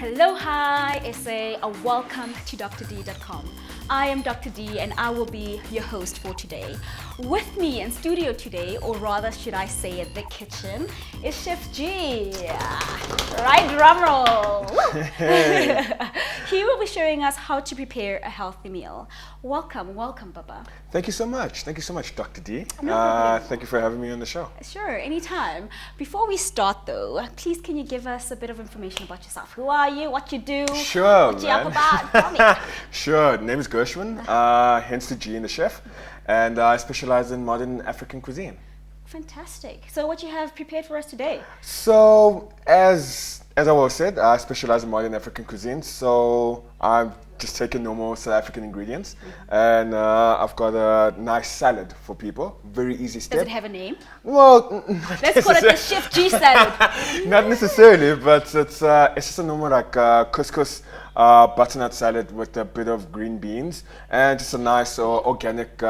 Hello, hi, SA, welcome to DOKDEE.com. I am Dr. D and I will be your host for today. With me in studio today, or rather should I say at the kitchen, is Chef G. Right, drum roll. He will be showing us how to prepare a healthy meal. Welcome, Papa. Thank you so much, Dr. D. No problem. Thank you for having me on the show. Sure, anytime. Before we start though, please can you give us a bit of information about yourself? Who are you, what you do, Sure, what you up about? Tell me. Sure, name is Gershwin, hence the G in the chef, and I specialize in modern African cuisine. Fantastic. So what you have prepared for us today? So, as I always said, I specialize in modern African cuisine, so I'm just taking normal South African ingredients, and I've got a nice salad for people. Very easy step. Does it have a name? Well, let's call it the Chef G salad. Not necessarily, but it's just a normal like couscous butternut salad with a bit of green beans and just a nice organic,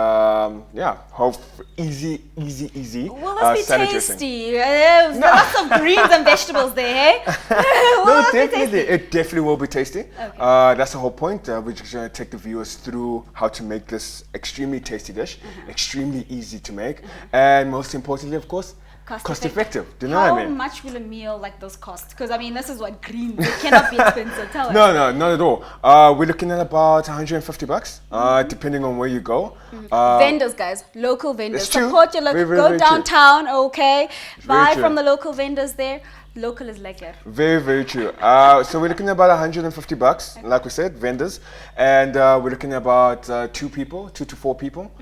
easy Will this be salad tasty? Lots of greens and vegetables there, hey? No, definitely. It definitely will be tasty. Okay. That's the whole point. We're just going to take the viewers through how to make this extremely tasty dish, extremely easy to make, and most importantly, of course, cost effective. Do you know what I mean? How much will a meal like this cost? Because I mean, this is what greens. It cannot be expensive. Tell us. No, not at all. We're looking at about $150, depending on where you go. Vendors, guys, local vendors. It's true. Support your local. Go very downtown, okay? Buy true. from the local vendors there. Local is lekker. Very true. So we're looking at about $150, like we said, vendors, and we're looking at about 2 to 4 people,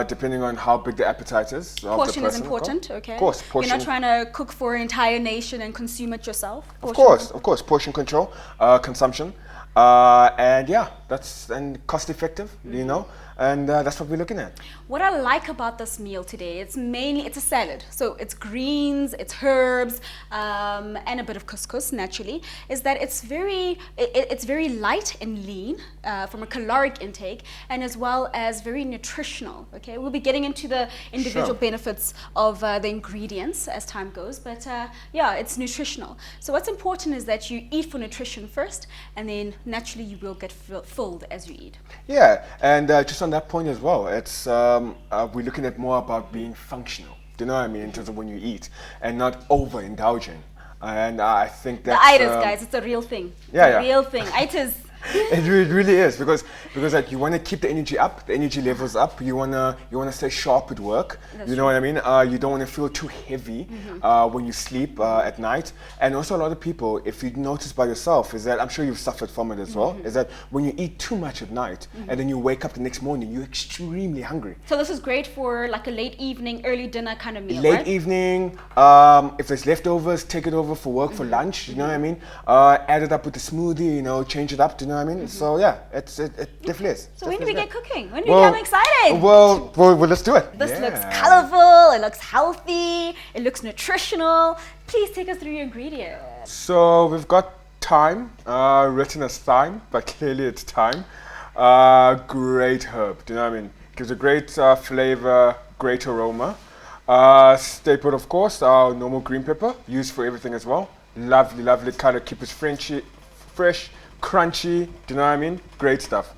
depending on how big the appetite is. Portion is important, okay? Of course, portion. You're not trying to cook for an entire nation and consume it yourself. Of course, portion control, consumption, and yeah, and cost effective, you know. And that's what we're looking at. What I like about this meal today, it's a salad. So it's greens, it's herbs, and a bit of couscous, naturally, is that it's very light and lean from a caloric intake, and as well as very nutritional, okay? We'll be getting into the individual benefits of the ingredients as time goes, but yeah, it's nutritional. So what's important is that you eat for nutrition first, and then naturally you will get filled as you eat. Yeah, and just on that point as well, it's we're looking at more about being functional. Do you know what I mean? In terms of when you eat, and not overindulging. And I think that's the itis, guys. It's a real thing. It's a real thing. Itis. It really is, because like you want to keep the energy up, the energy levels up. You wanna stay sharp at work. That's you know what I mean? You don't want to feel too heavy when you sleep at night. And also a lot of people, if you notice by yourself, is that I'm sure you've suffered from it as well. Is that when you eat too much at night and then you wake up the next morning, you're extremely hungry. So this is great for like a late evening, early dinner kind of meal, Late right? evening, if there's leftovers, take it over for work, for lunch, you know what I mean? Add it up with the smoothie, you know, change it up, do you know what I mean? So yeah, it definitely is. So when do we get cooking? When do we get excited? Well, let's do it. This looks colorful, it looks healthy, it looks nutritional. Please take us through your ingredients. So we've got thyme, written as thyme, but clearly it's thyme. Great herb, do you know what I mean? Gives a great flavor, great aroma. Staple, of course, our normal green pepper, used for everything as well. Lovely color, keep it fresh, crunchy, do you know what I mean? Great stuff.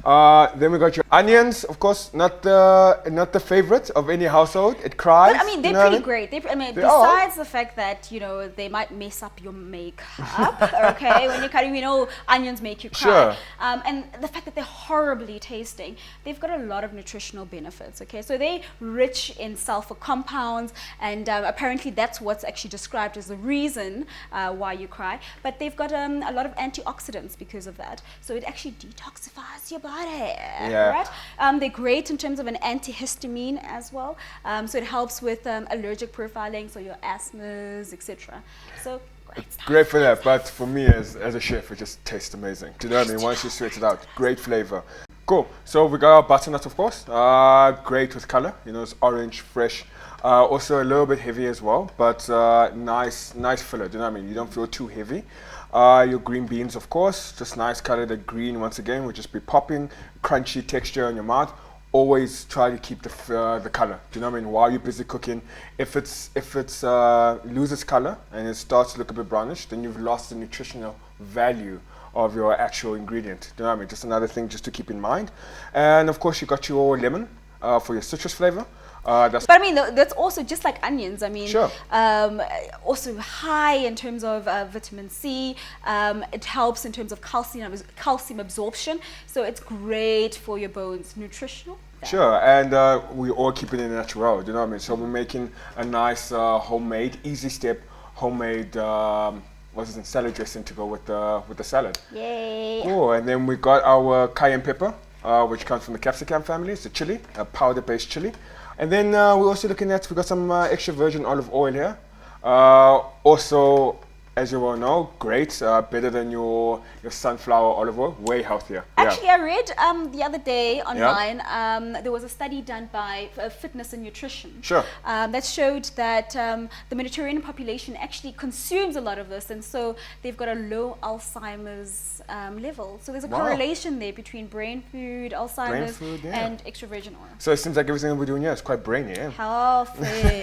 Then we got your onions, of course, not the favorite of any household. It cries. But I mean, they're pretty great. Besides the fact that, you know, they might mess up your makeup, okay, when you're cutting, you know, onions make you cry. Sure. And the fact that they're horribly tasting, they've got a lot of nutritional benefits, okay? So they're rich in sulfur compounds, and apparently that's what's actually described as the reason why you cry. But they've got a lot of antioxidants because of that. So it actually detoxifies your body. Right? They're great in terms of an antihistamine as well. So it helps with allergic profiling, so your asthmas, etc. So great stuff. Great for that, but for me as a chef, it just tastes amazing. Do you know what I mean? Once you sweat it out, great flavor. Cool. So we got our butternut, of course. Great with color. You know, it's orange, fresh. Also a little bit heavy as well, but nice filler. Do you know what I mean? You don't feel too heavy. Your green beans, of course, just nice color. The green, once again, will just be popping, crunchy texture in your mouth. always try to keep the color. Do you know what I mean? While you're busy cooking, if it's loses color and it starts to look a bit brownish, then you've lost the nutritional value of your actual ingredient. Do you know what I mean? Just another thing just to keep in mind. And of course, you got your lemon for your citrus flavor. But I mean, that's also just like onions. I mean, Sure. Also high in terms of vitamin C. It helps in terms of calcium absorption. So it's great for your bones. Nutritional. Sure, and we all keep it in natural. Do you know what I mean? So we're making a nice homemade, easy step, homemade salad dressing to go with the salad. Yay! Cool, and then we got our cayenne pepper, which comes from the capsicum family. It's a chili, a powder-based chili. And then we're also looking at, we got some extra virgin olive oil here. Also, as you all know, great, better than your sunflower olive oil, way healthier. Actually, I read the other day online, there was a study done by Fitness and Nutrition. Sure. That showed that the Mediterranean population actually consumes a lot of this, and so they've got a low Alzheimer's level. So there's a correlation there between brain food, Alzheimer's, and extra virgin oil. So it seems like everything we're doing here is quite brainy, yeah? Healthy.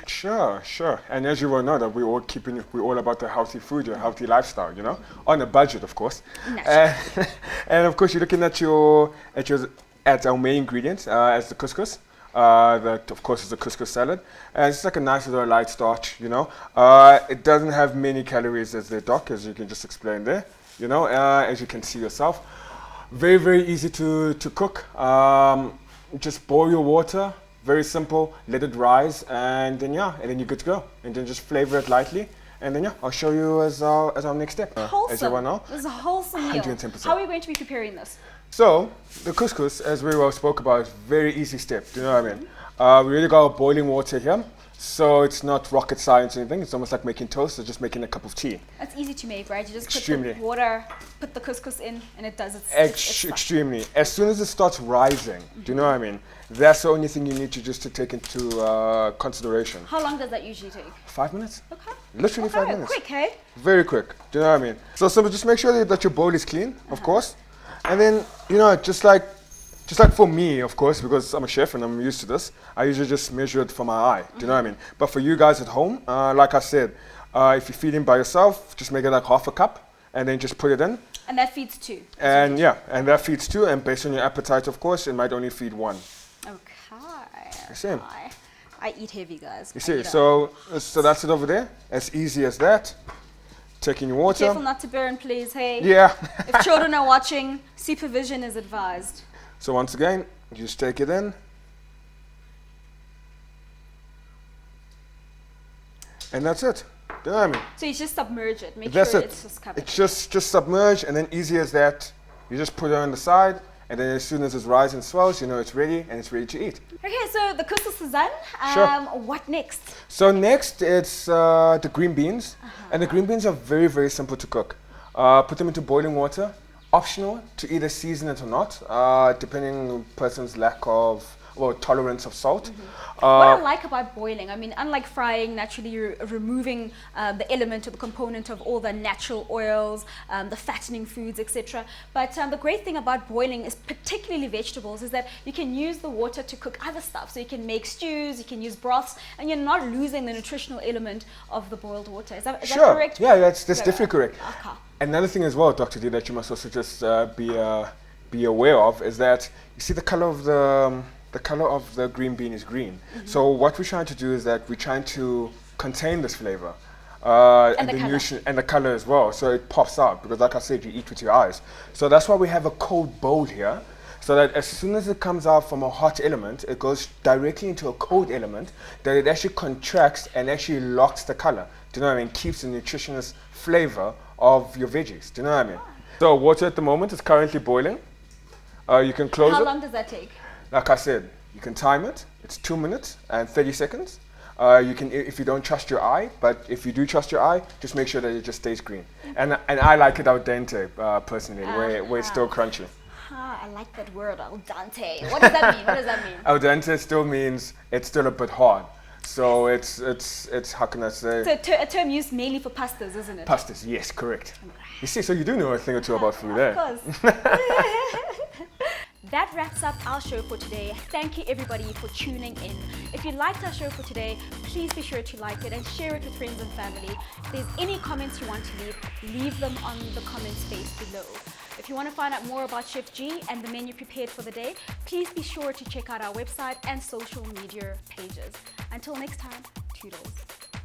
Sure. And as you all know, that we're all about the healthy food, your healthy lifestyle, you know, on a budget, of course. And of course, you're looking at our main ingredients as the couscous. That of course is a couscous salad, and it's like a nice little light starch, you know. It doesn't have many calories as the doc, as you can just explain there, you know, as you can see yourself. Very, very easy to cook. Just boil your water, very simple, let it rise, and then you're good to go. And then just flavor it lightly. And then I'll show you as our next step. Wholesome. As you want to know. This is a wholesome meal. 110%. How are we going to be preparing this? So the couscous, as we well spoke about, is very easy step. Do you know what I mean? We really got boiling water here, so it's not rocket science or anything. It's almost like making toast or just making a cup of tea. That's easy to make, right? You just Extremely. put the water, put the couscous in, and it does its Extremely. As soon as it starts rising, do you know what I mean? That's the only thing you need to take into consideration. How long does that usually take? 5 minutes. Okay. Literally 5 minutes. Quick, hey? Very quick. Do you know what I mean? So simple. Just make sure that your bowl is clean, of course, and then just like for me, of course, because I'm a chef and I'm used to this, I usually just measure it for my eye. Do you know what I mean? But for you guys at home, like I said, if you're feeding by yourself, just make it like half a cup, and then just put it in. And that feeds two. And that feeds two, and based on your appetite, of course, it might only feed one. Okay. Same. I eat heavy, guys. You see, so that's it over there. As easy as that. Taking your water. Careful not to burn, please. Hey. Yeah. If children are watching, supervision is advised. So once again, you just take it in. And that's it. Do you know what I mean? So you just submerge it. Make That's sure it. it's just covered. It's just submerge, and then easy as that. You just put it on the side, and then as soon as it's rising and swells, you know it's ready, and it's ready to eat. Okay, so the couscous is done. Sure. What next? So next, it's the green beans, and the green beans are very, very simple to cook. Put them into boiling water. Optional to either season it or not, depending on the person's lack of tolerance of salt. What I like about boiling, I mean, unlike frying, naturally you're removing the element or the component of all the natural oils, the fattening foods, etc. But the great thing about boiling, is particularly vegetables, is that you can use the water to cook other stuff. So you can make stews, you can use broths, and you're not losing the nutritional element of the boiled water. Is that correct? Yeah, that's definitely correct. Okay. Another thing as well, Dr. D, that you must also just be aware of is that you see the color of the green bean is green. So what we're trying to do is that we're trying to contain this flavor and the nutrient and the color as well, so it pops out, because like I said, you eat with your eyes. So that's why we have a cold bowl here, so that as soon as it comes out from a hot element, it goes directly into a cold element, that it actually contracts and actually locks the color. Do you know what I mean? Keeps the nutritious flavor of your veggies. Do you know what I mean? So water at the moment is currently boiling. You can close it. How long does that take? Like I said, you can time it. It's 2 minutes and 30 seconds. You can, if you don't trust your eye, but if you do trust your eye, just make sure that it just stays green. And I like it al dente, personally, where it's still crunchy. I like that word, al dente. What does that mean? What does that mean? Al dente still means it's still a bit hard. So it's how can I say? So a term used mainly for pastas, isn't it? Pastas, yes, correct. You see, so you do know a thing or two about food there. Of course. That wraps up our show for today. Thank you everybody for tuning in. If you liked our show for today, please be sure to like it and share it with friends and family. If there's any comments you want to leave them on the comment space below. If you want to find out more about Chef G and the menu prepared for the day, please be sure to check out our website and social media pages. Until next time, toodles.